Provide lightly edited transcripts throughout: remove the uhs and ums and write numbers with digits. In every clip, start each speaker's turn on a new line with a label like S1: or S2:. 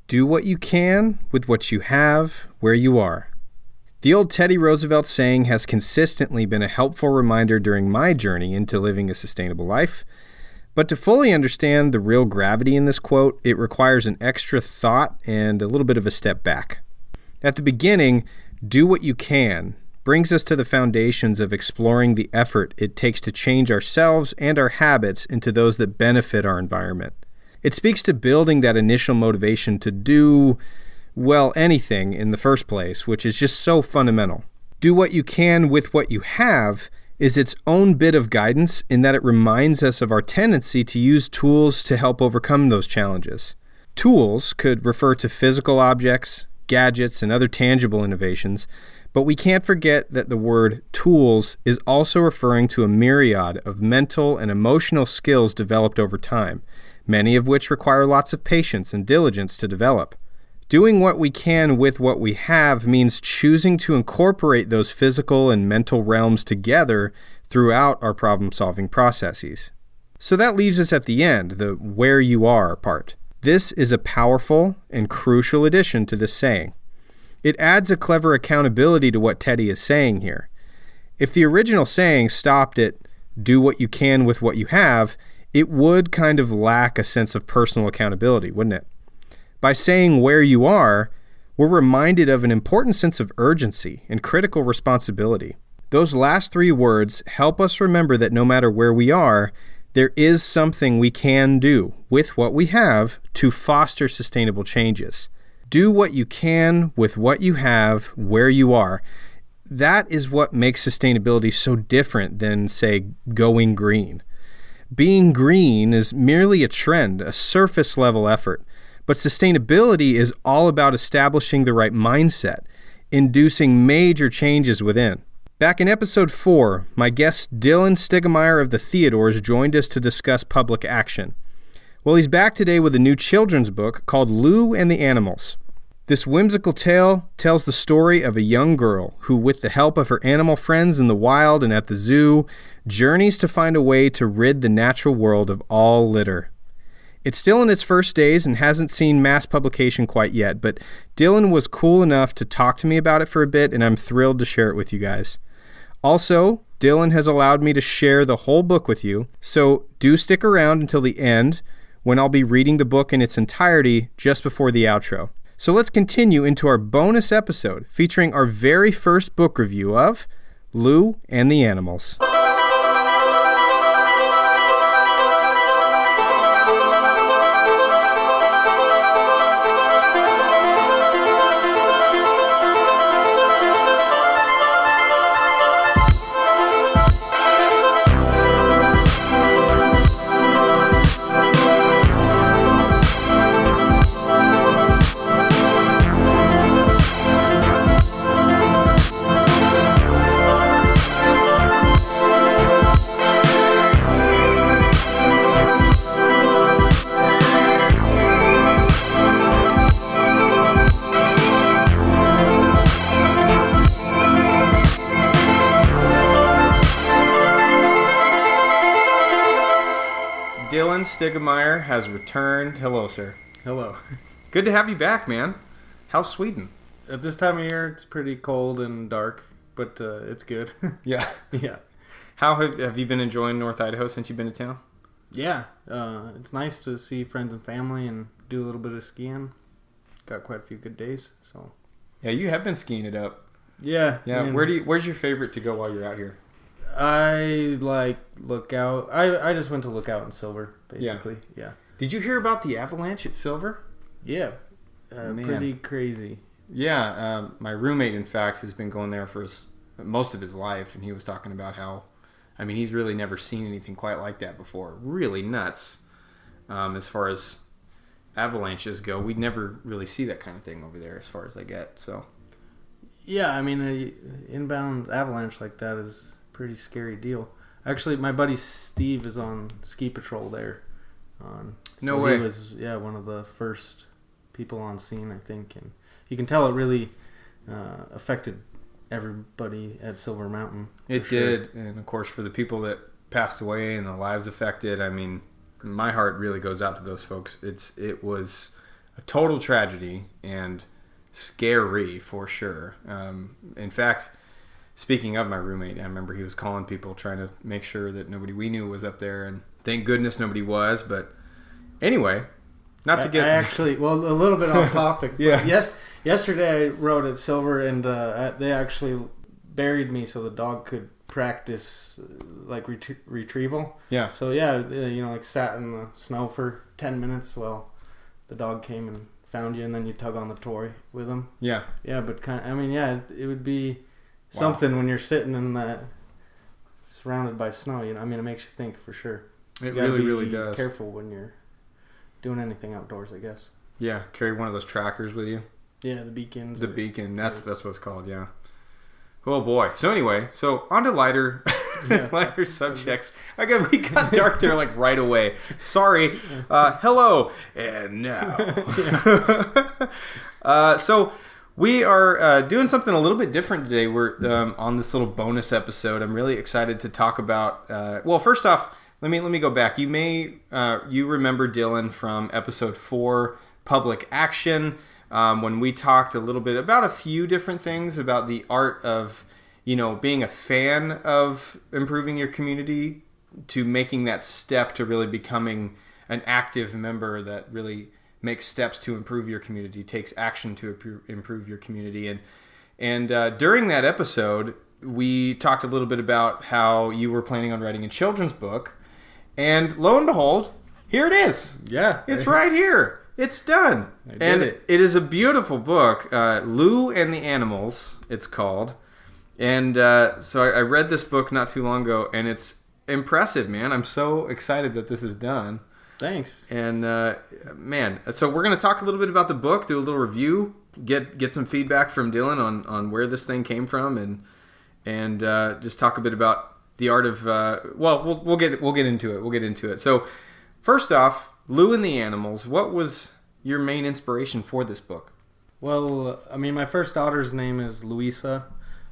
S1: Do what you can with what you have where you are. The old Teddy Roosevelt saying has consistently been a helpful reminder during my journey into living a sustainable life. But to fully understand the real gravity in this quote, it requires an extra thought and a little bit of a step back. At the beginning, do what you can brings us to the foundations of exploring the effort it takes to change ourselves and our habits into those that benefit our environment. It speaks to building that initial motivation to do, well, anything in the first place, which is just so fundamental. Do what you can with what you have is its own bit of guidance in that it reminds us of our tendency to use tools to help overcome those challenges. Tools could refer to physical objects, gadgets, and other tangible innovations, but we can't forget that the word tools is also referring to a myriad of mental and emotional skills developed over time, many of which require lots of patience and diligence to develop. Doing what we can with what we have means choosing to incorporate those physical and mental realms together throughout our problem-solving processes. So that leaves us at the end, the where you are part. This is a powerful and crucial addition to this saying. It adds a clever accountability to what Teddy is saying here. If the original saying stopped at do what you can with what you have, it would kind of lack a sense of personal accountability, wouldn't it? By saying where you are, we're reminded of an important sense of urgency and critical responsibility. Those last three words help us remember that no matter where we are, there is something we can do with what we have to foster sustainable changes. Do what you can with what you have where you are. That is what makes sustainability so different than, say, going green. Being green is merely a trend, a surface-level effort. But sustainability is all about establishing the right mindset, inducing major changes within. Back in episode 4, my guest Dylan Stiegemeier of the Theodores joined us to discuss public action. Well, he's back today with a new children's book called Lou and the Animals. This whimsical tale tells the story of a young girl who, with the help of her animal friends in the wild and at the zoo, journeys to find a way to rid the natural world of all litter. It's still in its first days and hasn't seen mass publication quite yet, but Dylan was cool enough to talk to me about it for a bit, and I'm thrilled to share it with you guys. Also, Dylan has allowed me to share the whole book with you, so do stick around until the end when I'll be reading the book in its entirety just before the outro. So let's continue into our bonus episode featuring our very first book review of Lou and the Animals. Dylan Stiegemeier has returned. Hello, sir.
S2: Hello.
S1: Good to have you back, man. How's Sweden?
S2: At this time of year, it's pretty cold and dark, but it's good.
S1: Yeah.
S2: Yeah.
S1: How have you been enjoying North Idaho since you've been to town?
S2: Yeah. It's nice to see friends and family and do a little bit of skiing. Got quite a few good days, so.
S1: Yeah, you have been skiing it up.
S2: Yeah.
S1: Yeah. I mean, where's your favorite to go while you're out here?
S2: I like Lookout. I just went to Lookout in Silver, basically. Yeah.
S1: Did you hear about the avalanche at Silver?
S2: Yeah. Pretty crazy.
S1: Yeah. My roommate, in fact, has been going there for most of his life, and he was talking about how, I mean, he's really never seen anything quite like that before. Really nuts. As far as avalanches go, we'd never really see that kind of thing over there, as far as I get. So.
S2: Yeah, I mean, an inbound avalanche like that is pretty scary deal. Actually, my buddy Steve is on ski patrol there.
S1: No way.
S2: He was one of the first people on scene, I think, and you can tell it really affected everybody at Silver Mountain.
S1: It did, and of course for the people that passed away and the lives affected, I mean, my heart really goes out to those folks. It was a total tragedy and scary for sure. In fact, speaking of my roommate, I remember he was calling people trying to make sure that nobody we knew was up there, and thank goodness nobody was. But anyway, not to get...
S2: I actually, well, a little bit off topic.
S1: Yeah.
S2: Yes, yesterday I rode at Silver, and they actually buried me so the dog could practice like retrieval.
S1: Yeah.
S2: So yeah, like sat in the snow for 10 minutes while the dog came and found you, and then you tug on the toy with him.
S1: Yeah.
S2: Yeah, but it would be something when you're sitting in that surrounded by snow. It makes you think for sure.
S1: It
S2: you
S1: really, really does.
S2: Be careful when you're doing anything outdoors, I guess.
S1: Yeah, carry one of those trackers with you.
S2: Yeah, the beacons.
S1: The beacon, that's what it's called, yeah. Oh boy. So anyway, on to lighter subjects. We got dark there like right away. Sorry. Hello and now. So we are doing something a little bit different today. We're on this little bonus episode. I'm really excited to talk about. Well, first off, let me go back. You remember Dylan from episode 4, Public Action. When we talked a little bit about a few different things about the art of, being a fan of improving your community to making that step to really becoming an active member that really makes steps to improve your community, takes action to improve your community. And during that episode, we talked a little bit about how you were planning on writing a children's book. And lo and behold, here it is.
S2: Yeah.
S1: It's right here. It's done. It is a beautiful book. Lou and the Animals, it's called. And so I read this book not too long ago, and it's impressive, man. I'm so excited that this is done.
S2: Thanks.
S1: And, so we're going to talk a little bit about the book, do a little review, get some feedback from Dylan on where this thing came from, and just talk a bit about the art of... we'll get into it. We'll get into it. So first off, Lou and the Animals, what was your main inspiration for this book?
S2: Well, my first daughter's name is Louisa,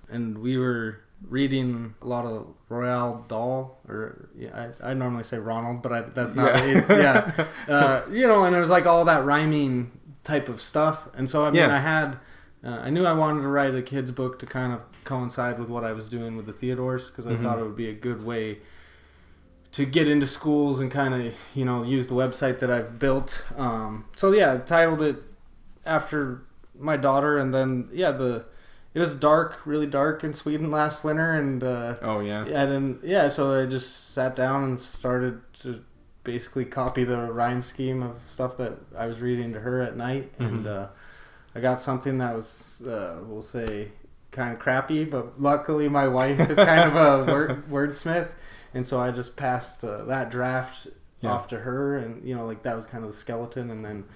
S2: and we were reading a lot of Roald Dahl, or I normally say Ronald, but that's not it. Yeah. And it was like all that rhyming type of stuff. And so, I knew I wanted to write a kid's book to kind of coincide with what I was doing with the Theodores, because I thought it would be a good way to get into schools and kind of, use the website that I've built. Titled it after my daughter, and then, it was dark, really dark in Sweden last winter, and so I just sat down and started to basically copy the rhyme scheme of stuff that I was reading to her at night, and I got something that was, we'll say, kind of crappy, but luckily my wife is kind of a wordsmith, and so I just passed that draft off to her, and that was kind of the skeleton, and then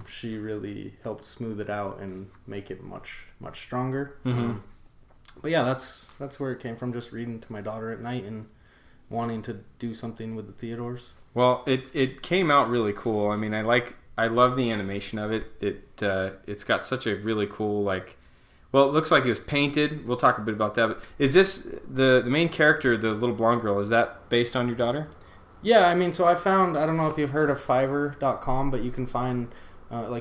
S2: she really helped smooth it out and make it much stronger. But that's where it came from, just reading to my daughter at night and wanting to do something with the Theodores. Well,
S1: it came out really cool. I love the animation of it. It's got such a really cool, it looks like it was painted. We'll talk a bit about that. But is this the main character, the little blonde girl, is that based on your daughter?
S2: Yeah, so I found, I don't know if you've heard of Fiverr.com, but you can find,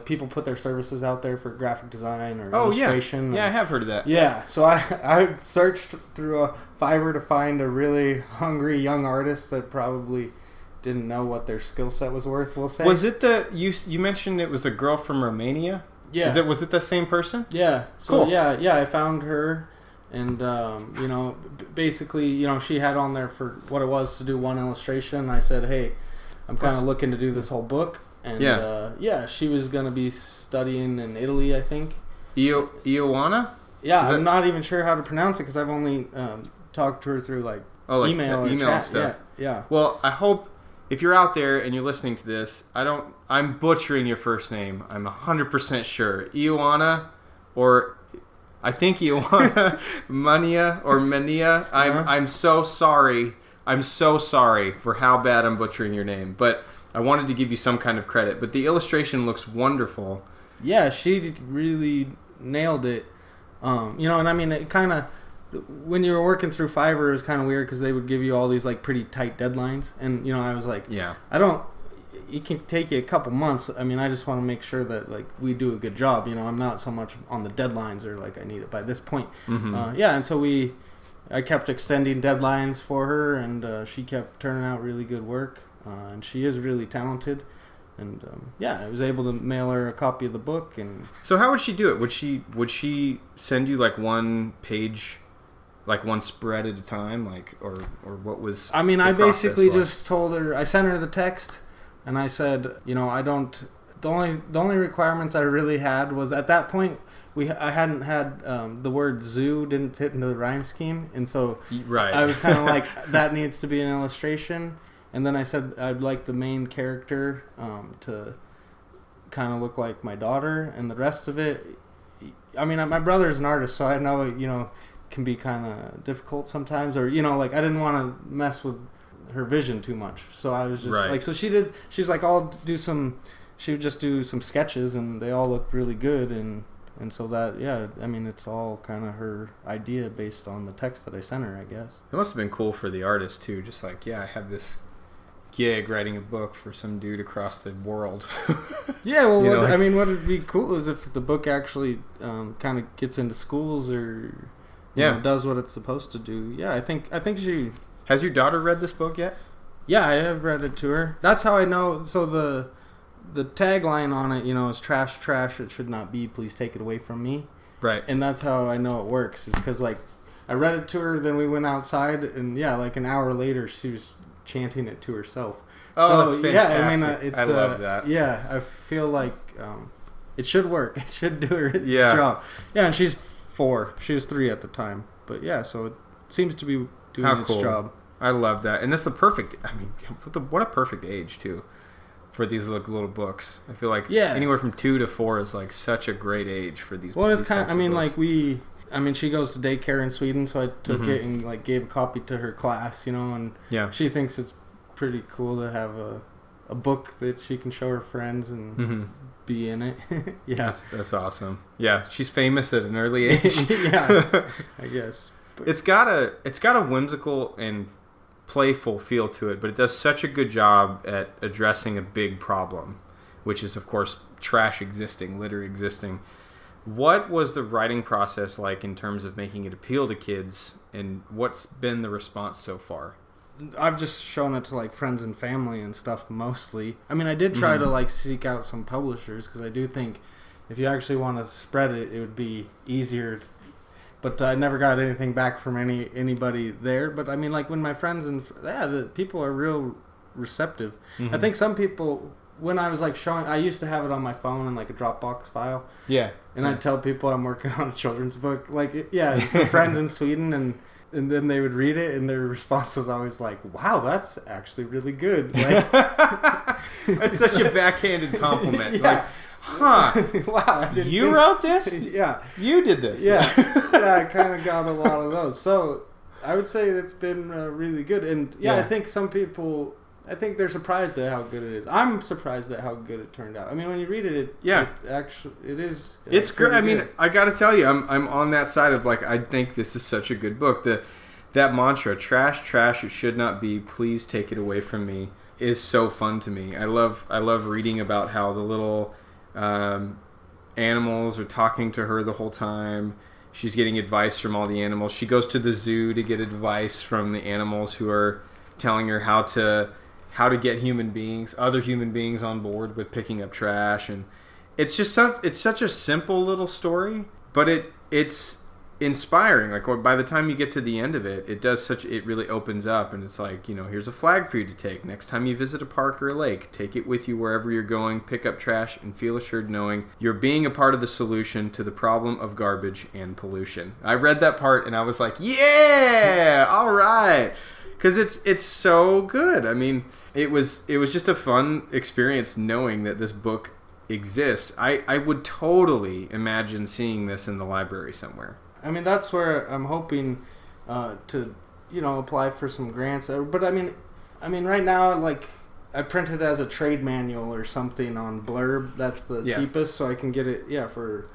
S2: people put their services out there for graphic design or illustration.
S1: Yeah, I have heard of that.
S2: Yeah, so I searched through Fiverr to find a really hungry young artist that probably didn't know what their skill set was worth, we'll say.
S1: Was it you mentioned it was a girl from Romania?
S2: Yeah.
S1: Was it the same person?
S2: Yeah. So,
S1: cool.
S2: Yeah, I found her. And, basically, she had on there for what it was to do one illustration. I said, hey, I'm kind of looking to do this whole book. And, she was going to be studying in Italy, I think.
S1: Ioana?
S2: Yeah, I'm not even sure how to pronounce it because I've only talked to her through, email or chat.
S1: Stuff.
S2: Yeah.
S1: Well, I hope if you're out there and you're listening to this, I'm butchering your first name. I'm 100% sure. Ioana, or... I think Ioana Mania or Mania. I'm so sorry. I'm so sorry for how bad I'm butchering your name. But I wanted to give you some kind of credit. But the illustration looks wonderful.
S2: Yeah, she really nailed it. And it kind of, when you were working through Fiverr, it was kind of weird because they would give you all these pretty tight deadlines. And, I was like,
S1: yeah,
S2: I don't, it can take you a couple months. I mean, I just want to make sure that like we do a good job. You know, I'm not so much on the deadlines or like I need it by this point. And so I kept extending deadlines for her, and she kept turning out really good work. And she is really talented. And I was able to mail her a copy of the book. And
S1: so how would she do it? Would she send you like one page, like one spread at a time, like or what was?
S2: I mean, I basically just told her. I sent her the text, and I said, you know, I don't. The only requirements I really had was at that point I hadn't had the word zoo didn't fit into the rhyme scheme, and so I was kind of like that needs to be an illustration. And then I said I'd like the main character to kind of look like my daughter, and the rest of it. I mean, my brother's an artist, so I know, you know, can be kind of difficult sometimes, or, you know, like I didn't want to mess with her vision too much, so I was just like, so she's like, she would just do some sketches, and they all looked really good, and so that, I mean, it's all kind of her idea based on the text that I sent her, I guess.
S1: It must have been cool for the artist too, just like, I have this gig writing a book for some dude across the world.
S2: I mean, what would be cool is if the book actually kind of gets into schools or you know, does what it's supposed to do. I think she...
S1: Has your daughter read this book yet?
S2: Yeah, I have read it to her. That's how I know. So the tagline on it, you know, is trash, it should not be, please take it away from me.
S1: Right.
S2: And that's how I know it works, is because, like, I read it to her, then we went outside, and, like, an hour later, she was chanting it to herself.
S1: Oh, that's fantastic.
S2: I mean,
S1: I love that.
S2: Yeah, I feel like it should work. It should do her job. Yeah, and she's 4. She was 3 at the time. But, so it seems to be doing its job.
S1: I love that. And that's the perfect... I mean, what a perfect age, too, for these little books. I feel like anywhere from 2 to 4 is, like, such a great age for these books.
S2: Well, it's kind of... I mean, like, she goes to daycare in Sweden, so I took it and, like, gave a copy to her class, you know, and she thinks it's pretty cool to have a book that she can show her friends and be in it.
S1: That's awesome. Yeah, she's famous at an early age.
S2: I guess. But
S1: it's got a whimsical and playful feel to it, but it does such a good job at addressing a big problem, which is, of course, trash existing, litter existing. What was the writing process like in terms of making it appeal to kids, and what's been the response so far?
S2: I've just shown it to, like, friends and family and stuff mostly. I mean, I did try to, like, seek out some publishers, because I do think if you actually want to spread it, it would be easier. But I never got anything back from anybody there. But I mean, like, when my friends and the people are real receptive. I think some people, when I was like showing, I used to have it on my phone in like a Dropbox file. And I'd tell people I'm working on a children's book. Like, some friends in Sweden, and then they would read it, and their response was always like, "Wow, that's actually really good." Like,
S1: that's such a backhanded compliment. Like, huh?
S2: Wow!
S1: You wrote this? You did this?
S2: I kind of got a lot of those. So I would say it's been really good, and I think some people, I think they're surprised at how good it is. I'm surprised at how good it turned out. I mean, when you read it, it is.
S1: It's great. I mean, I got to tell you, I'm on that side of, like, I think this is such a good book. That mantra, trash, it should not be, please take it away from me, is so fun to me. I love reading about how the little animals are talking to her the whole time. She's getting advice from all the animals. She goes to the zoo to get advice from the animals who are telling her how to get other human beings on board with picking up trash. And it's just it's such a simple little story, but it's inspiring. Like, by the time you get to the end of it, it really opens up, and it's like, you know, here's a flag for you to take. Next time you visit a park or a lake, take it with you wherever you're going, pick up trash, and feel assured knowing you're being a part of the solution to the problem of garbage and pollution. I read that part and I was like, yeah, all right. Because it's so good. I mean, it was just a fun experience knowing that this book exists. I would totally imagine seeing this in the library somewhere.
S2: I mean, that's where I'm hoping to, you know, apply for some grants. But I mean, right now, like, I print it as a trade manual or something on Blurb. That's the cheapest, so I can get it for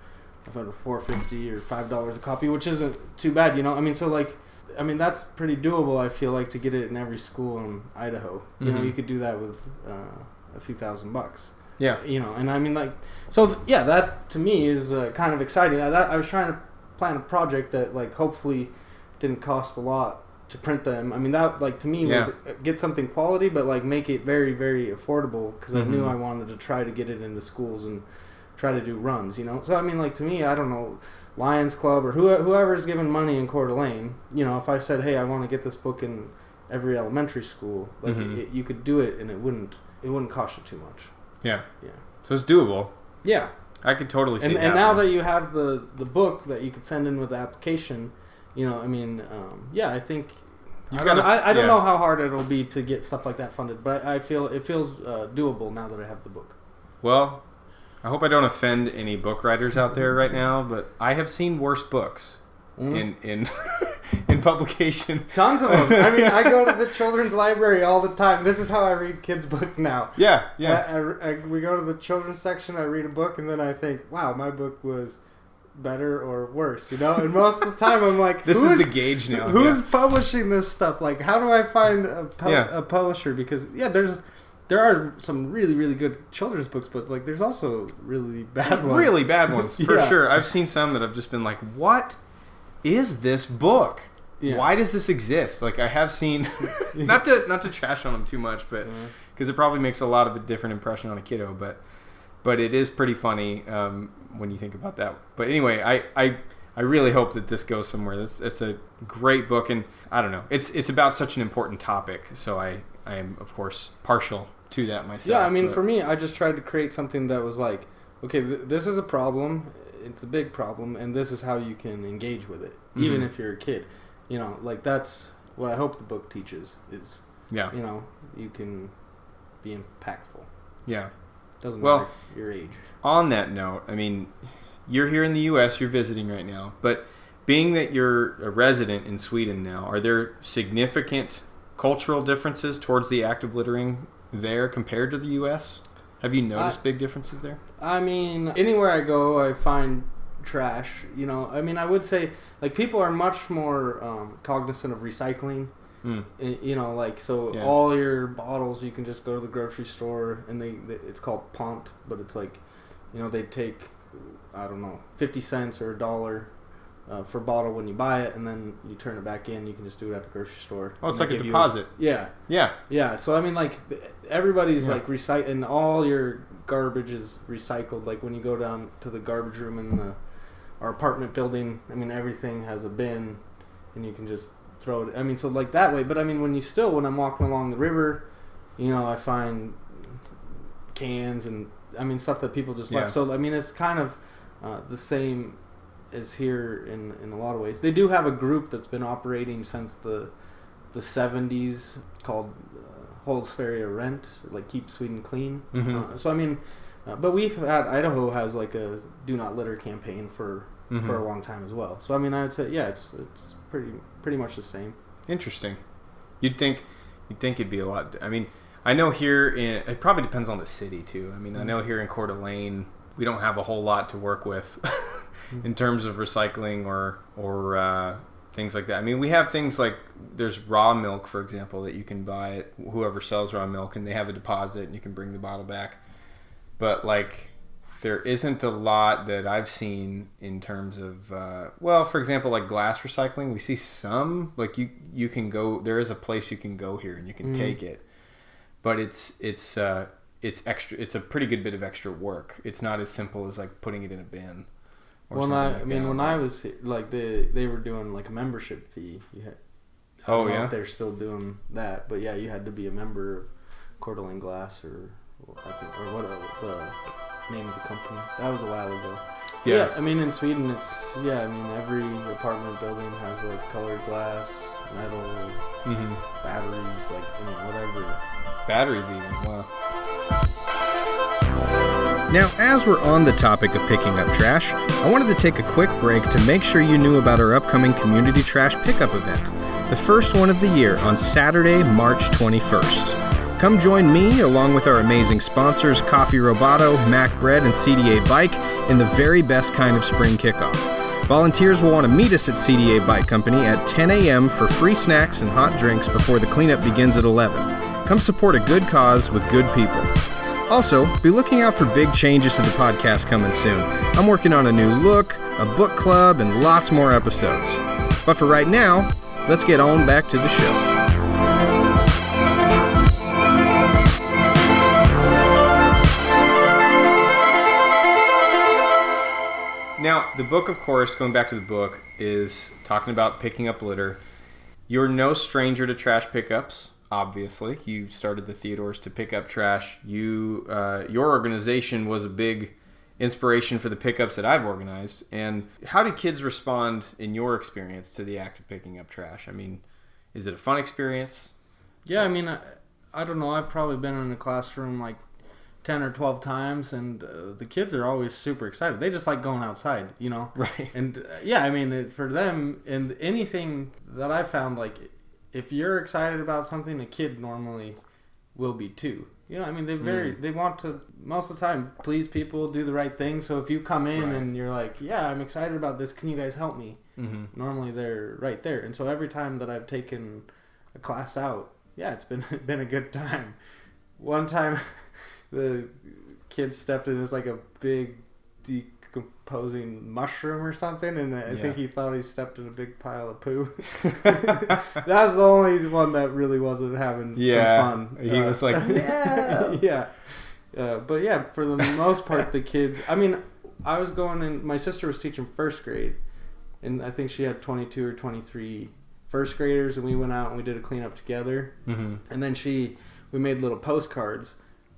S2: $4.50 or $5 a copy, which isn't too bad, you know. I mean, so, like, that's pretty doable. I feel like, to get it in every school in Idaho. You know, you could do that with a few $1,000.
S1: Yeah.
S2: And I mean, like, so yeah, that to me is kind of exciting. I was trying to plan a project that, like, hopefully didn't cost a lot to print them. I mean, that, like, to me was get something quality, but, like, make it very, very affordable, because I knew I wanted to try to get it into schools and try to do runs, So, I mean, like, to me, I don't know, Lions Club or whoever's given money in Coeur d'Alene, if I said, hey, I want to get this book in every elementary school, like, you could do it, and it wouldn't cost you too much.
S1: Yeah. So it's doable.
S2: Yeah.
S1: I could totally see that.
S2: And now that you have the book that you could send in with the application, I mean, I think I don't know how hard it'll be to get stuff like that funded, but I feel it feels doable now that I have the book.
S1: Well, I hope I don't offend any book writers out there right now, but I have seen worse books in publication.
S2: Tons of them. I mean, I go to the children's library all the time. This is how I read kids' book now.
S1: Yeah.
S2: We go to the children's section, I read a book, and then I think, wow, my book was better or worse, And most of the time I'm like,
S1: this is the gauge now.
S2: Who's publishing this stuff? Like, how do I find a publisher? Because, there are some really, really good children's books, but, like, there's also really bad ones.
S1: Really bad ones, for sure. I've seen some that I've just been like, what is this book? Yeah. Why does this exist? Like, I have seen, not to trash on them too much, but because it probably makes a lot of a different impression on a kiddo, but it is pretty funny when you think about that. But anyway, I really hope that this goes somewhere. It's a great book, and I don't know. It's about such an important topic, so I am, of course, partial to that myself.
S2: Yeah, I mean, for me, I just tried to create something that was like, okay, this is a problem. It's a big problem, and this is how you can engage with it, even if you're a kid. Like, that's what I hope the book teaches is, you can be impactful.
S1: Yeah.
S2: Doesn't matter your age.
S1: On that note, I mean, you're here in the U.S., you're visiting right now, but being that you're a resident in Sweden now, are there significant cultural differences towards the act of littering there compared to the U.S.? Have you noticed big differences there? I mean,
S2: anywhere I go, I find trash. I mean, I would say, like, people are much more cognizant of recycling. Like, so all your bottles, you can just go to the grocery store, and it's called pont, but it's like, they take, I don't know, 50 cents or $1 for a bottle when you buy it, and then you turn it back in. You can just do it at the grocery store.
S1: Oh, it's like a deposit.
S2: Yeah. So, I mean, like, everybody's like recycling. All your garbage is recycled. Like, when you go down to the garbage room in our apartment building, I mean, everything has a bin, and you can just throw it. I mean, so, like, that way. But, I mean, when I'm walking along the river, I find cans and, I mean, stuff that people just left. So, I mean, it's kind of the same as here in a lot of ways. They do have a group that's been operating since the 70s called Hållsverige Rent, like Keep Sweden Clean. So, I mean, but Idaho has, like, a Do Not Litter campaign for a long time as well. So, I mean, I would say, it's pretty much the same.
S1: Interesting. You'd think it'd be a lot. I mean, I know here it probably depends on the city too. I mean, I know here in Coeur d'Alene we don't have a whole lot to work with in terms of recycling or things like that. I mean, we have things like there's raw milk, for example, that you can buy at whoever sells raw milk, and they have a deposit and you can bring the bottle back. But, like, there isn't a lot that I've seen in terms of, for example, like glass recycling. We see some, like, you can go, there is a place you can go here and you can take it, but it's extra. It's a pretty good bit of extra work. It's not as simple as, like, putting it in a bin.
S2: When I was, like, they were doing, like, a membership fee. I don't know if they're still doing that, but you had to be a member of Coeur d'Alene Glass or what the name of the company. That was a while ago. Yeah, I mean, in Sweden, every apartment building has, like, colored glass, metal, batteries, like, whatever.
S1: Batteries even, wow.
S3: Now, as we're on the topic of picking up trash, I wanted to take a quick break to make sure you knew about our upcoming community trash pickup event, the first one of the year on Saturday, March 21st. Come join me, along with our amazing sponsors, Coffee Roboto, Mac Bread, and CDA Bike, in the very best kind of spring kickoff. Volunteers will want to meet us at CDA Bike Company at 10 a.m. for free snacks and hot drinks before the cleanup begins at 11. Come support a good cause with good people. Also, be looking out for big changes to the podcast coming soon. I'm working on a new look, a book club, and lots more episodes. But for right now, let's get on back to the show. Now, the book, of course, going back to the book, is talking about picking up litter. You're no stranger to trash pickups, obviously. You started the Theodores to pick up trash. Your organization was a big inspiration for the pickups that I've organized. And how do kids respond, in your experience, to the act of picking up trash? I mean, is it a fun experience?
S2: Yeah, I mean, I don't know. I've probably been in a classroom like 10 or 12 times, and the kids are always super excited. They just like going outside, you know?
S3: Right.
S2: And yeah, I mean, it's for them, and anything that I found, like, if you're excited about something, a kid normally will be too. You know, I mean, they want to, most of the time, please people, do the right thing. So if you come in and you're like, yeah, I'm excited about this, can you guys help me? Mm-hmm. Normally they're right there. And so every time that I've taken a class out, yeah, it's been a good time. One time the kid stepped in, it was like a big decomposing mushroom or something, and I think he thought he stepped in a big pile of poo. That was the only one that really wasn't having some fun.
S3: He was like,
S2: yeah. But yeah, for the most part, the kids, I mean, I was going in, my sister was teaching first grade, and I think she had 22 or 23 first graders, and we went out and we did a cleanup together. Mm-hmm. And then we made little postcards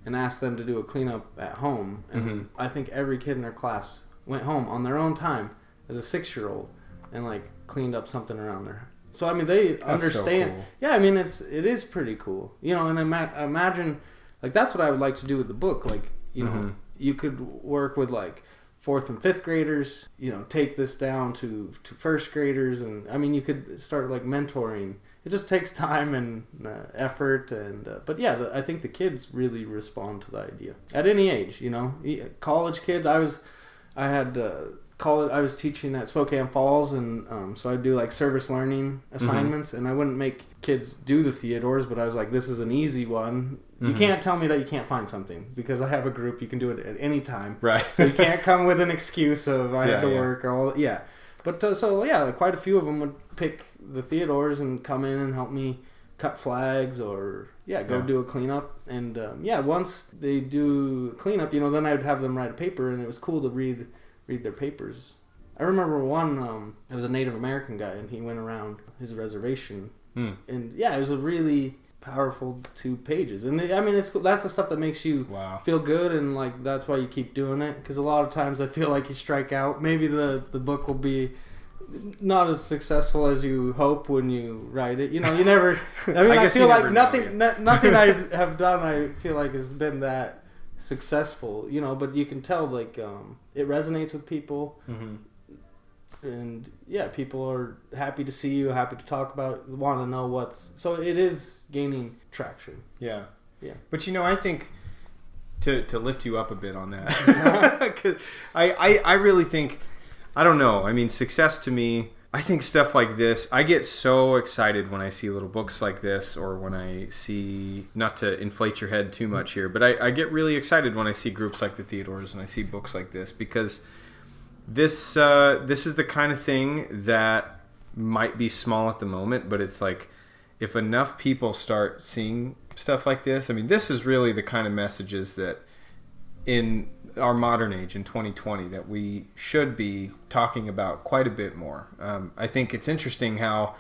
S2: and asked them to do a cleanup at home. And I think every kid in their class went home on their own time as a 6-year-old and like cleaned up something around there. So I mean, they understand. So cool. Yeah, I mean, it is pretty cool, you know. And imagine, like, that's what I would like to do with the book. Like, you know, you could work with like 4th and 5th graders, you know, take this down to first graders, and I mean, you could start like mentoring. It just takes time and effort, and but yeah, I think the kids really respond to the idea at any age. You know, college kids. I was teaching at Spokane Falls, and so I'd do like service learning assignments, and I wouldn't make kids do the Theodores, but I was like, this is an easy one. You can't tell me that you can't find something, because I have a group. You can do it at any time. Right. So you can't come with an excuse of I had to work or all. Yeah. But like quite a few of them would pick the Theodores and come in and help me cut flags or do a cleanup. And once they do cleanup, you know, then I would have them write a paper, and it was cool to read their papers. I remember one, it was a Native American guy, and he went around his reservation, and it was a really powerful 2 pages. And I mean, that's the stuff that makes you feel good, and like that's why you keep doing it, because a lot of times I feel like you strike out. Maybe the book will be not as successful as you hope when you write it. You know, you never. I mean, I feel like nothing I have done, I feel like, has been that successful. You know, but you can tell like it resonates with people. Mm-hmm. And yeah, people are happy to see you, happy to talk about it, want to know so it is gaining traction. Yeah.
S3: But you know, I think to lift you up a bit on that, 'cause I really think, I don't know. I mean, success to me, I think stuff like this, I get so excited when I see little books like this, or when I see, not to inflate your head too much here, but I get really excited when I see groups like the Theodores and I see books like this, because this is the kind of thing that might be small at the moment, but it's like, if enough people start seeing stuff like this, I mean, this is really the kind of messages that in our modern age, in 2020, that we should be talking about quite a bit more. I think it's interesting how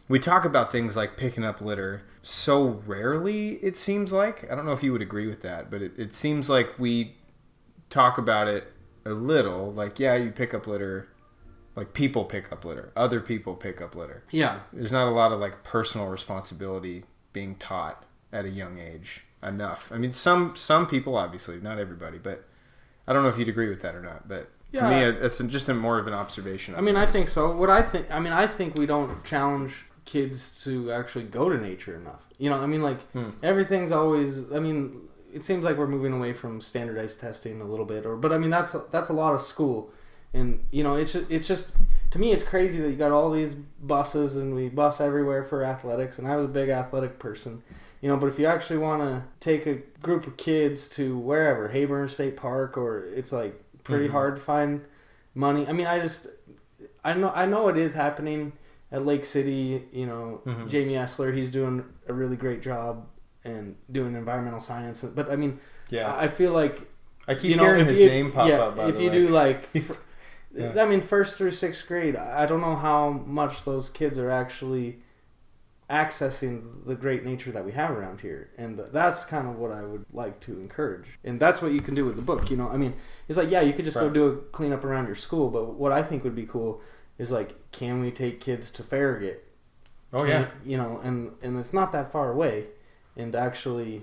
S3: we talk about things like picking up litter so rarely, it seems like. I don't know if you would agree with that, but it seems like we talk about it a little, like, yeah, you pick up litter, like people pick up litter, other people pick up litter. Yeah. There's not a lot of like personal responsibility being taught at a young age enough. I mean, some people, obviously, not everybody, but I don't know if you'd agree with that or not, but to me, it's just more of an observation.
S2: I mean, I think so. I think we don't challenge kids to actually go to nature enough. You know, I mean, like, everything's always, I mean, it seems like we're moving away from standardized testing a little bit, but I mean, that's a lot of school. And, you know, it's just, to me, it's crazy that you got all these buses, and we bus everywhere for athletics, and I was a big athletic person. You know, but if you actually want to take a group of kids to wherever, Hayburn State Park, or it's like pretty hard to find money. I mean, I know it is happening at Lake City. You know, Jamie Essler, he's doing a really great job and doing environmental science. But I mean, I feel like
S1: I keep hearing his name pop up.
S2: If you do like, I mean, 1st through 6th grade, I don't know how much those kids are actually accessing the great nature that we have around here, and that's kind of what I would like to encourage. And that's what you can do with the book. You know, I mean, it's like, you could just go do a cleanup around your school, but what I think would be cool is like, can we take kids to Farragut? You know, and it's not that far away, and actually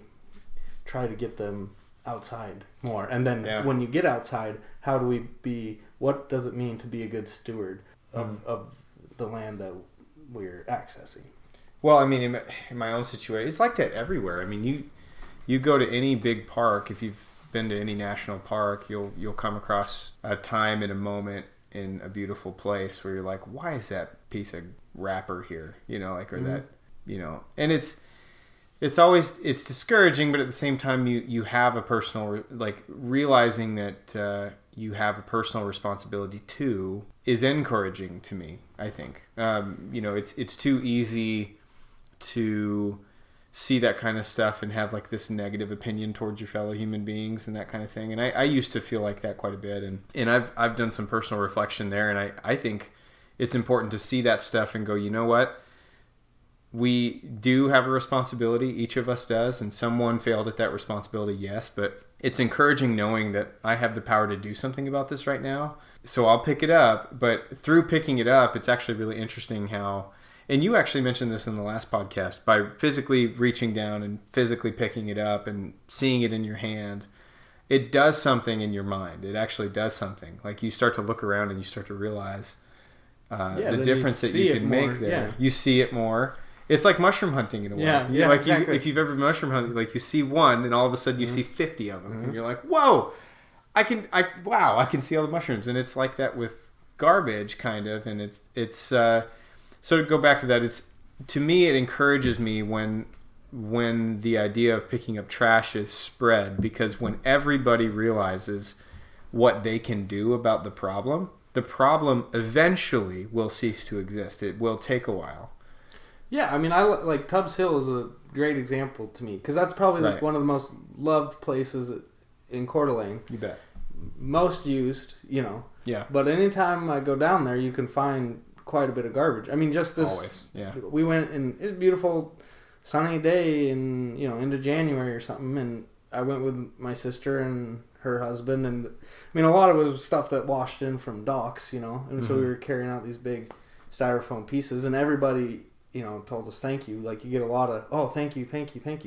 S2: try to get them outside more. And then when you get outside, how do we be? What does it mean to be a good steward of the land that we're accessing?
S1: Well, I mean, in my own situation, it's like that everywhere. I mean, you go to any big park, if you've been to any national park, you'll come across a time and a moment in a beautiful place where you're like, why is that piece of wrapper here? You know, like, or that, you know, and it's discouraging, but at the same time, you have a personal, like, realizing that you have a personal responsibility too is encouraging to me, I think. You know, it's too easy to see that kind of stuff and have like this negative opinion towards your fellow human beings and that kind of thing. And I used to feel like that quite a bit. And I've done some personal reflection there. And I think it's important to see that stuff and go, you know what? We do have a responsibility. Each of us does. And someone failed at that responsibility. Yes. But it's encouraging knowing that I have the power to do something about this right now. So I'll pick it up. But through picking it up, it's actually really interesting how, and you actually mentioned this in the last podcast, by physically reaching down and physically picking it up and seeing it in your hand, it does something in your mind. It actually does something. Like, you start to look around and you start to realize the difference that you can make there. Yeah. You see it more. It's like mushroom hunting in a way.
S2: Yeah,
S1: like
S2: exactly.
S1: If you've ever mushroom hunted, like, you see one and all of a sudden you see 50 of them. And you're like, whoa, I can see all the mushrooms. And it's like that with garbage, kind of. And it's so to go back to that, to me, it encourages me when the idea of picking up trash is spread, because when everybody realizes what they can do about the problem eventually will cease to exist. It will take a while.
S2: Yeah, I mean, I like Tubbs Hill is a great example to me, because that's probably like one of the most loved places in Coeur d'Alene.
S1: You bet.
S2: Most used, you know.
S1: Yeah.
S2: But anytime I go down there, you can find quite a bit of garbage. I mean, just this.
S1: Always. Yeah. We
S2: went, and it's a beautiful sunny day in, you know, into January or something, and I went with my sister and her husband, and I mean, a lot of it was stuff that washed in from docks, you know, and so we were carrying out these big styrofoam pieces, and everybody, you know, told us thank you. Like, you get a lot of, thank you.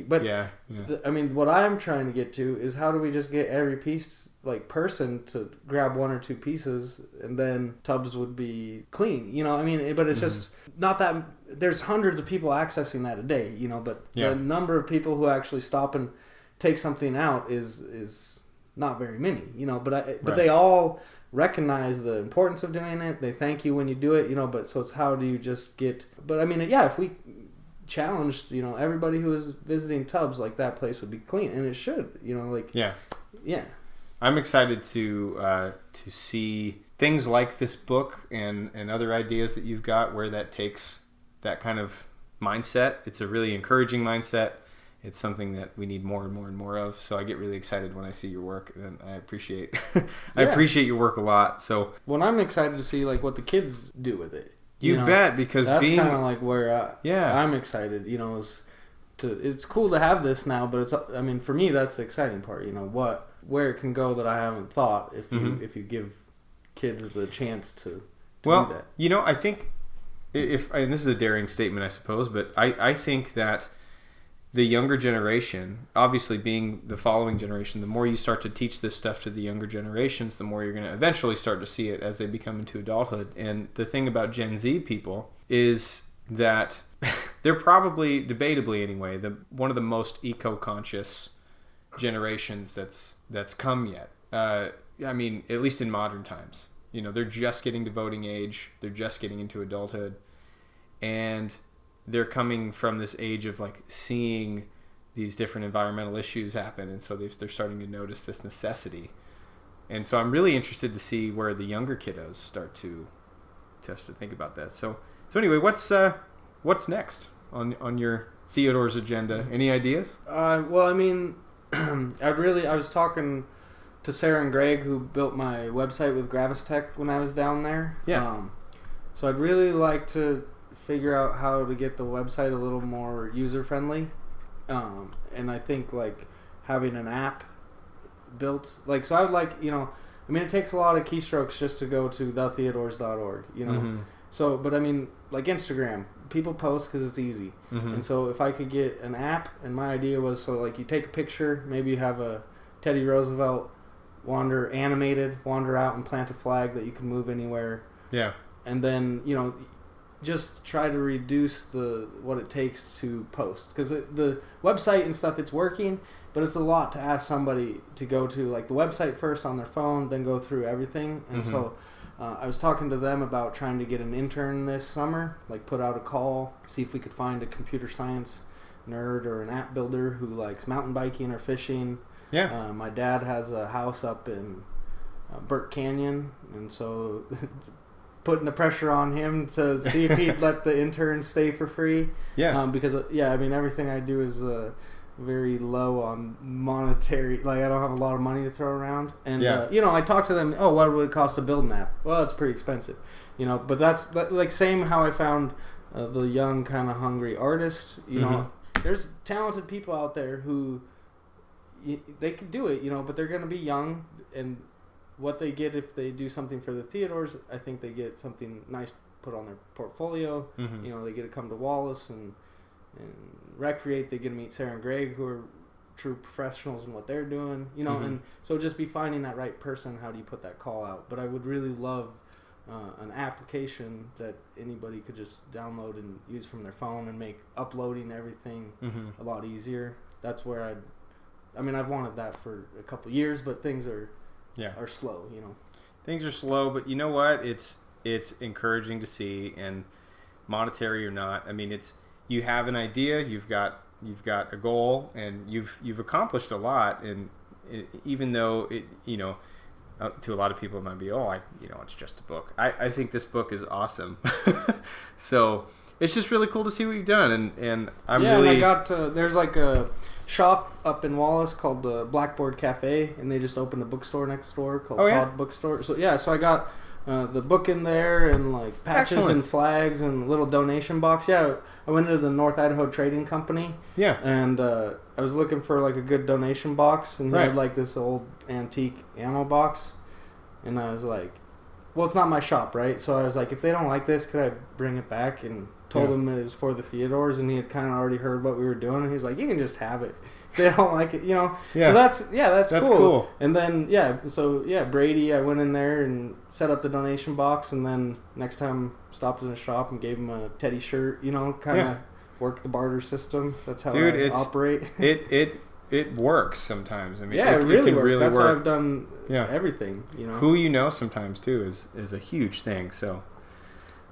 S2: But I mean, what I'm trying to get to is, how do we just get every piece, like, person to grab one or two pieces, and then Tubbs would be clean, you know? I mean, but it's just not that. There's hundreds of people accessing that a day, you know, but the number of people who actually stop and take something out is not very many, you know. But they all recognize the importance of doing it. They thank you when you do it, you know. But so it's, how do you just get? But I mean, if we challenged, you know, everybody who is visiting Tubbs, like, that place would be clean, and it should, you know, like, yeah.
S1: I'm excited to see things like this book and other ideas that you've got, where that takes that kind of mindset. It's a really encouraging mindset. It's something that we need more and more and more of. So I get really excited when I see your work, and I appreciate appreciate your work a lot. So,
S2: well, I'm excited to see, like, what the kids do with it.
S1: You know, bet, because
S2: that's kind of like where I'm excited. You know, it's cool to have this now, but I mean, for me, that's the exciting part. You know, where it can go that I haven't thought, if you give kids the chance to do that.
S1: You know, I think and this is a daring statement, I suppose, but I think that the younger generation, obviously being the following generation, the more you start to teach this stuff to the younger generations, the more you're going to eventually start to see it as they become into adulthood. And the thing about Gen Z people is that they're probably, debatably anyway, one of the most eco-conscious generations that's come yet. I mean, at least in modern times. You know, they're just getting to voting age. They're just getting into adulthood. And they're coming from this age of, like, seeing these different environmental issues happen, and so they're starting to notice this necessity. And so I'm really interested to see where the younger kiddos start to think about that. So anyway, what's next on your Theodores agenda? Any ideas?
S2: Well, I mean, I was talking to Sarah and Greg, who built my website with Gravis Tech when I was down there.
S1: Yeah.
S2: So I'd really like to figure out how to get the website a little more user friendly, and I think like having an app built, like, so I would like, I mean, it takes a lot of keystrokes just to go to thetheodores.org,
S1: Mm-hmm.
S2: So, but I mean, like Instagram, people post because it's easy.
S1: Mm-hmm.
S2: And so if I could get an app, and my idea was, so like you take a picture, maybe you have a Teddy Roosevelt wander out and plant a flag that you can move anywhere.
S1: Yeah.
S2: And then, just try to reduce what it takes to post, because the website and stuff, it's working, but it's a lot to ask somebody to go to like the website first on their phone, then go through everything. And
S1: Mm-hmm.
S2: so I was talking to them about trying to get an intern this summer, like put out a call, see if we could find a computer science nerd or an app builder who likes mountain biking or fishing.
S1: Yeah.
S2: My dad has a house up in Burke Canyon, and so putting the pressure on him to see if he'd let the intern stay for free.
S1: Yeah.
S2: Because I mean, everything I do is very low on monetary. Like, I don't have a lot of money to throw around. And I talked to them. Oh, what would it cost to build an app? Well, it's pretty expensive. But that's like same how I found the young kind of hungry artist. There's talented people out there who they could do it. But they're going to be young, and what they get if they do something for the Theodores, I think they get something nice to put on their portfolio.
S1: Mm-hmm.
S2: They get to come to Wallace and recreate. They get to meet Sarah and Greg, who are true professionals in what they're doing.
S1: Mm-hmm.
S2: And so just be finding that right person. How do you put that call out? But I would really love an application that anybody could just download and use from their phone and make uploading everything
S1: Mm-hmm.
S2: a lot easier. That's where I've wanted that for a couple years, but things are slow,
S1: Things are slow, but you know what? It's encouraging to see, and monetary or not, I mean, you have an idea, you've got a goal, and you've accomplished a lot, and even though to a lot of people it might be, it's just a book. I think this book is awesome. So it's just really cool to see what you've done, and I'm really.
S2: And I got there's like a shop up in Wallace called the Blackboard Cafe, and they just opened a bookstore next door called Todd Bookstore. So so I got the book in there, and like patches
S1: Excellent.
S2: and flags and a little donation box. I went into the North Idaho Trading Company.
S1: Yeah.
S2: And I was looking for like a good donation box, and he had like this old antique ammo box, and I was like, well, it's not my shop, right? So I was like, if they don't like this, could I bring it back? And told him it was for the Theodores, and he had kind of already heard what we were doing, and he's like, you can just have it. If they don't like it, So that's cool. And then Brady, I went in there and set up the donation box, and then next time stopped in the shop and gave him a Teddy shirt, kind of work the barter system. That's how I operate.
S1: It works sometimes. I mean,
S2: it really works.
S1: Really
S2: that's
S1: work.
S2: how I've done everything.
S1: Who sometimes too is a huge thing. So,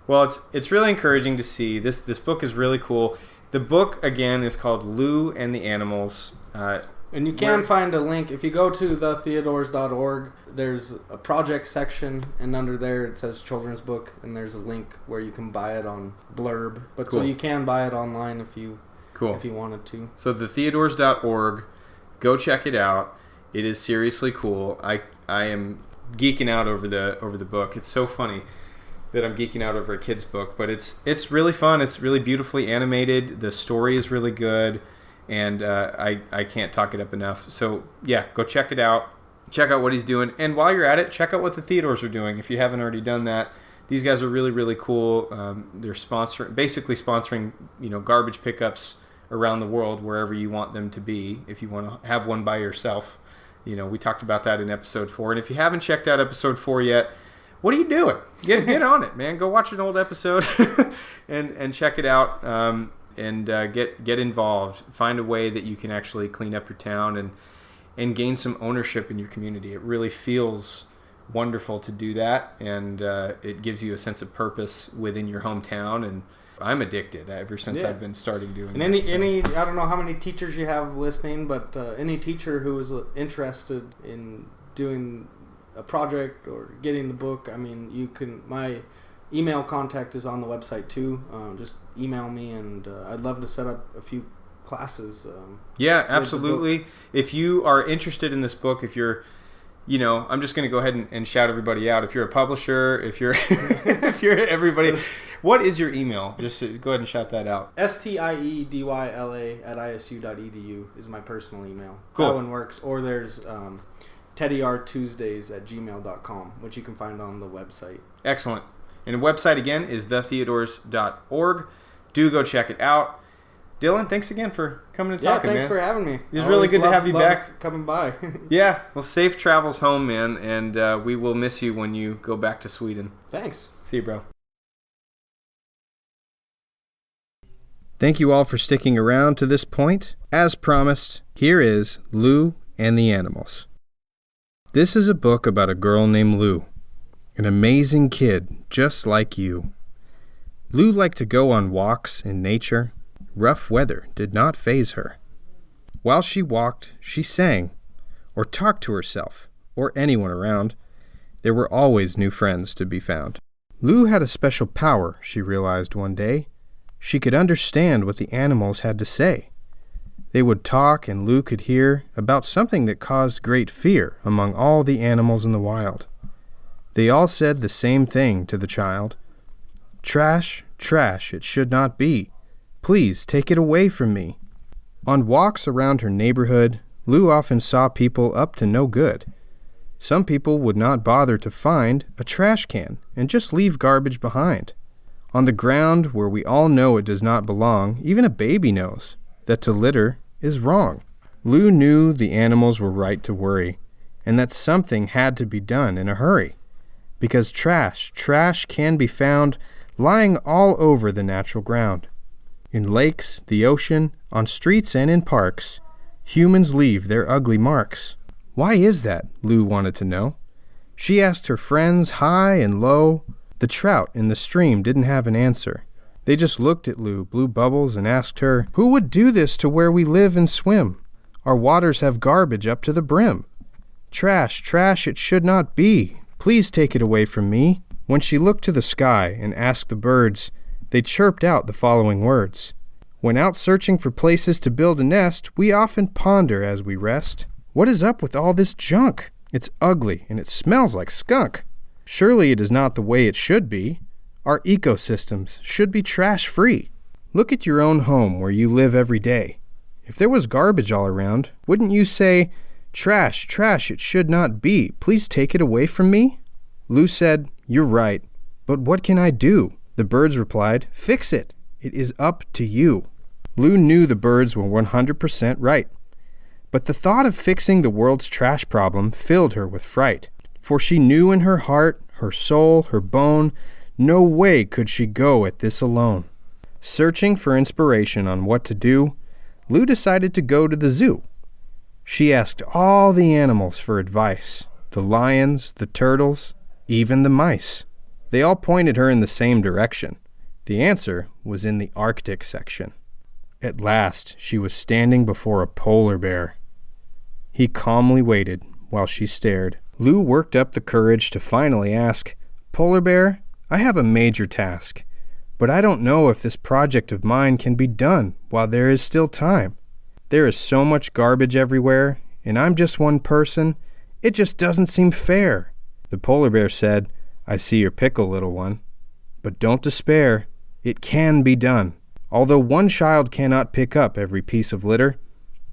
S1: well, it's really encouraging to see. This book is really cool. The book again is called Lou and the Animals.
S2: And you can find a link if you go to thetheodores.org. There's a project section, and under there it says children's book, and there's a link where you can buy it on Blurb. But
S1: cool.
S2: So you can buy it online if you wanted to.
S1: So thetheodores.org, go check it out. It is seriously cool. I am geeking out over the book. It's so funny that I'm geeking out over a kid's book, but it's really fun. It's really beautifully animated. The story is really good, and I can't talk it up enough. So yeah, go check it out. Check out what he's doing, and while you're at it, check out what the Theodores are doing. If you haven't already done that, these guys are really, really cool. They're basically sponsoring garbage pickups around the world wherever you want them to be. If you want to have one by yourself, we talked about that in episode 4. And if you haven't checked out episode 4 yet, what are you doing? Get on it, man. Go watch an old episode and check it out, and get involved. Find a way that you can actually clean up your town and gain some ownership in your community. It really feels wonderful to do that, and it gives you a sense of purpose within your hometown, I'm addicted ever since I've been starting doing
S2: and
S1: that.
S2: Any I don't know how many teachers you have listening, but any teacher who is interested in doing a project or getting the book, I mean, you can. My email contact is on the website too. Just email me, and I'd love to set up a few classes.
S1: Yeah, absolutely. If you are interested in this book, if you're, I'm just going to go ahead and shout everybody out. If you're a publisher, if you're if you're everybody, what is your email? Just go ahead and shout that out.
S2: stiedyla@isu.edu is my personal email.
S1: Cool.
S2: That one works. Or there's teddyrtuesdays@gmail.com, which you can find on the website.
S1: Excellent. And the website, again, is thetheodores.org. Do go check it out. Dylan, thanks again for coming and talking,
S2: thanks
S1: man.
S2: for having me.
S1: It's really good to have you back.
S2: Coming by.
S1: Yeah. Well, safe travels home, man. And we will miss you when you go back to Sweden.
S2: Thanks.
S1: See you, bro.
S3: Thank you all for sticking around to this point. As promised, here is Lou and the Animals. This is a book about a girl named Lou, an amazing kid just like you. Lou liked to go on walks in nature. Rough weather did not faze her. While she walked, she sang, or talked to herself, or anyone around. There were always new friends to be found. Lou had a special power, she realized one day. She could understand what the animals had to say. They would talk, and Lou could hear about something that caused great fear among all the animals in the wild. They all said the same thing to the child. Trash, trash, it should not be. Please take it away from me. On walks around her neighborhood, Lou often saw people up to no good. Some people would not bother to find a trash can and just leave garbage behind. On the ground where we all know it does not belong, even a baby knows that to litter is wrong. Lou knew the animals were right to worry, and that something had to be done in a hurry. Because trash can be found lying all over the natural ground. In lakes, the ocean, on streets, and in parks, humans leave their ugly marks. Why is that? Lou wanted to know. She asked her friends high and low. The trout in the stream didn't have an answer. They just looked at Lou, blew bubbles, and asked her, who would do this to where we live and swim? Our waters have garbage up to the brim. Trash, trash, it should not be. Please take it away from me. When she looked to the sky and asked the birds, they chirped out the following words. When out searching for places to build a nest, we often ponder as we rest. What is up with all this junk? It's ugly and it smells like skunk. Surely it is not the way it should be. Our ecosystems should be trash-free. Look at your own home where you live every day. If there was garbage all around, wouldn't you say, trash, trash, it should not be. Please take it away from me? Lou said, you're right, but what can I do? The birds replied, fix it. It is up to you. Lou knew the birds were 100% right. But the thought of fixing the world's trash problem filled her with fright. For she knew in her heart, her soul, her bone, no way could she go at this alone. Searching for inspiration on what to do, Lou decided to go to the zoo. She asked all the animals for advice, the lions, the turtles, even the mice. They all pointed her in the same direction. The answer was in the Arctic section. At last, she was standing before a polar bear. He calmly waited while she stared. Lou worked up the courage to finally ask, Polar bear, I have a major task, but I don't know if this project of mine can be done while there is still time. There is so much garbage everywhere, and I'm just one person. It just doesn't seem fair. The polar bear said, I see your pickle, little one. But don't despair. It can be done. Although one child cannot pick up every piece of litter,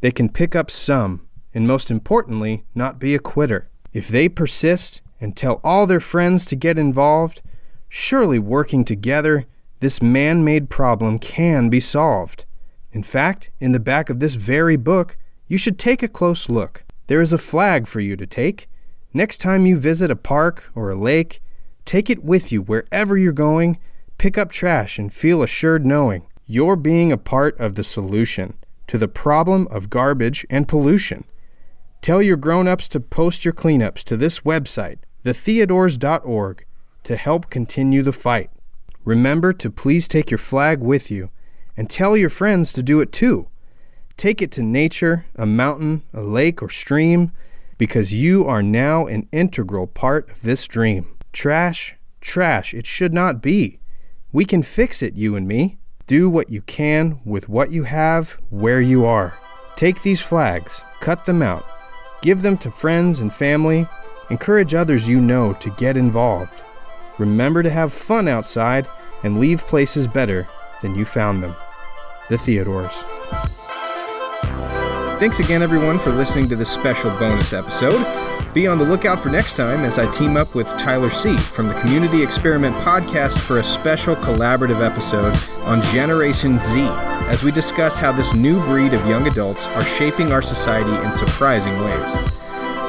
S3: they can pick up some, and most importantly, not be a quitter. If they persist and tell all their friends to get involved, surely working together, this man-made problem can be solved. In fact, in the back of this very book, you should take a close look. There is a flag for you to take. Next time you visit a park or a lake, take it with you wherever you're going, pick up trash and feel assured knowing you're being a part of the solution to the problem of garbage and pollution. Tell your grown-ups to post your cleanups to this website, thetheodores.org, to help continue the fight. Remember to please take your flag with you, and tell your friends to do it too. Take it to nature, a mountain, a lake, or stream, because you are now an integral part of this dream. Trash, trash, it should not be. We can fix it, you and me. Do what you can with what you have, where you are. Take these flags, cut them out, give them to friends and family, encourage others you know to get involved. Remember to have fun outside and leave places better than you found them. The Theodores.
S1: Thanks again, everyone, for listening to this special bonus episode. Be on the lookout for next time as I team up with Tyler C. from the Community Experiment podcast for a special collaborative episode on Generation Z, as we discuss how this new breed of young adults are shaping our society in surprising ways.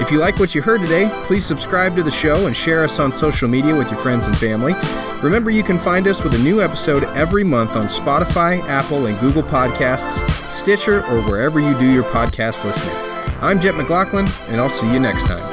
S1: If you like what you heard today, please subscribe to the show and share us on social media with your friends and family. Remember, you can find us with a new episode every month on Spotify, Apple, and Google Podcasts, Stitcher, or wherever you do your podcast listening. I'm Jet McLaughlin, and I'll see you next time.